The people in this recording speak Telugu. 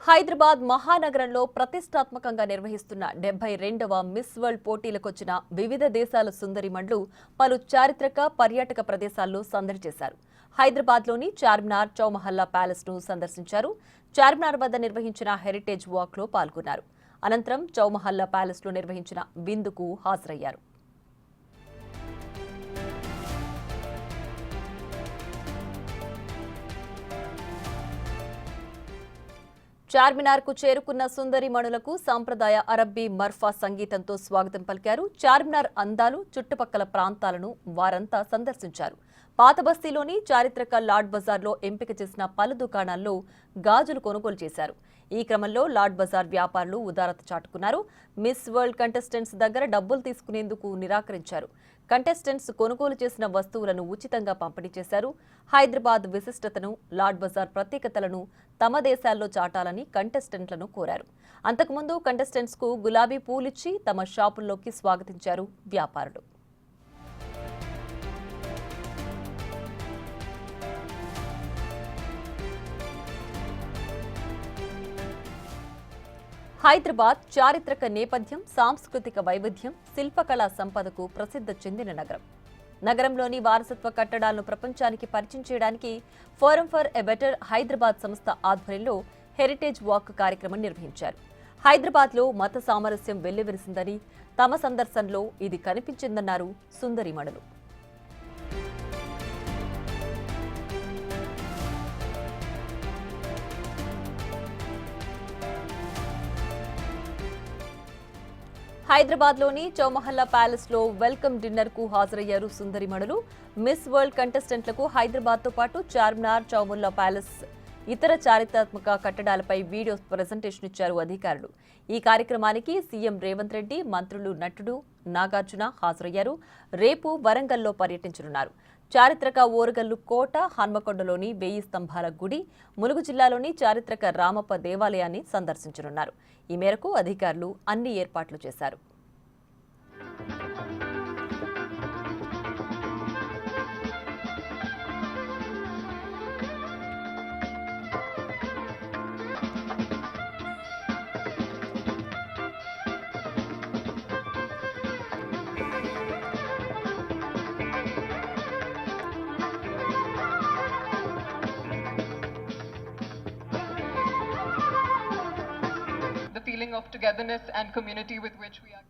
హైదరాబాద్ మహానగరంలో ప్రతిష్టాత్మకంగా నిర్వహిస్తున్న 72వ మిస్ వరల్డ్ పోటీలకొచ్చిన వివిధ దేశాల సుందరిమణులు పలు చారిత్రక పర్యాటక ప్రదేశాల్లో సందడి చేశారు. హైదరాబాద్లోని చార్మినార్, చౌమహల్లా ప్యాలెస్ను సందర్శించారు. చార్మినార్ వద్ద నిర్వహించిన హెరిటేజ్ వాక్లో పాల్గొన్నారు. అనంతరం చౌమహల్లా ప్యాలెస్లో నిర్వహించిన విందుకు హాజరయ్యారు. చార్మినార్ కు చేరుకున్న సుందరిమణులకు సాంప్రదాయ అరబ్బీ మర్ఫా సంగీతంతో స్వాగతం పలికారు. చార్మినార్ అందాలు, చుట్టుపక్కల ప్రాంతాలను వారంతా సందర్శించారు. పాత బస్తీలోని చారిత్రక లాడ్ బజార్లో ఎంపిక చేసిన పలు దుకాణాల్లో గాజులు కొనుగోలు చేశారు. ఈ క్రమంలో లాడ్ బజార్ వ్యాపారులు ఉదారత చాటుకున్నారు. మిస్ వరల్డ్ కంటెస్టెంట్స్ దగ్గర డబ్బులు తీసుకునేందుకు నిరాకరించారు. కంటెస్టెంట్స్ కొనుగోలు చేసిన వస్తువులను ఉచితంగా పంపిణీ చేశారు. హైదరాబాద్ విశిష్టతను, లాడ్ బజార్ ప్రత్యేకతలను తమ దేశాల్లో చాటాలని కంటెస్టెంట్లను కోరారు. అంతకుముందు కంటెస్టెంట్స్ కు గులాబీ పూలిచ్చి తమ షాపుల్లోకి స్వాగతించారు వ్యాపారులు. హైదరాబాద్ చారిత్రక నేపథ్యం, సాంస్కృతిక వైవిధ్యం, శిల్పకళా సంపదకు ప్రసిద్ధి చెందిన నగరం. నగరంలోని వారసత్వ కట్టడాలను ప్రపంచానికి పరిచయం చేయడానికి forum for a better Hyderabad సంస్థ ఆధ్వర్యంలో హెరిటేజ్ వాక్ కార్యక్రమం నిర్వహించారు. హైదరాబాద్లో మత సామరస్యం వెల్లివిరిసిందని, తమ సందర్శనలో ఇది కనిపించిందన్నారు సుందరిమణులు. హైదరాబాద్లోని చౌమహల్లా ప్యాలెస్లో వెల్కమ్ డిన్నర్ కు హాజరయ్యారు సుందరిమణులు. మిస్ వరల్డ్ కంటెస్టెంట్లకు హైదరాబాద్తో పాటు చార్మినార్, చౌమహల్లా ప్యాలెస్, ఇతర చారిత్రాత్మక కట్టడాలపై వీడియో ప్రజెంటేషన్ ఇచ్చారు అధికారులు. ఈ కార్యక్రమానికి సీఎం రేవంత్ రెడ్డి, మంత్రులు నటుడు నాగార్జున హాజరయ్యారు. రేపు వరంగల్లో పర్యటించనున్నారు. చారిత్రక ఓరుగల్లు కోట, హన్మకొండలోని 1000 స్తంభాల గుడి, ములుగు జిల్లాలోని చారిత్రక రామప్ప దేవాలయాన్ని సందర్శించనున్నారు. ఈ మేరకు అధికారులు అన్ని ఏర్పాట్లు చేశారు. The feeling of togetherness and community with which we are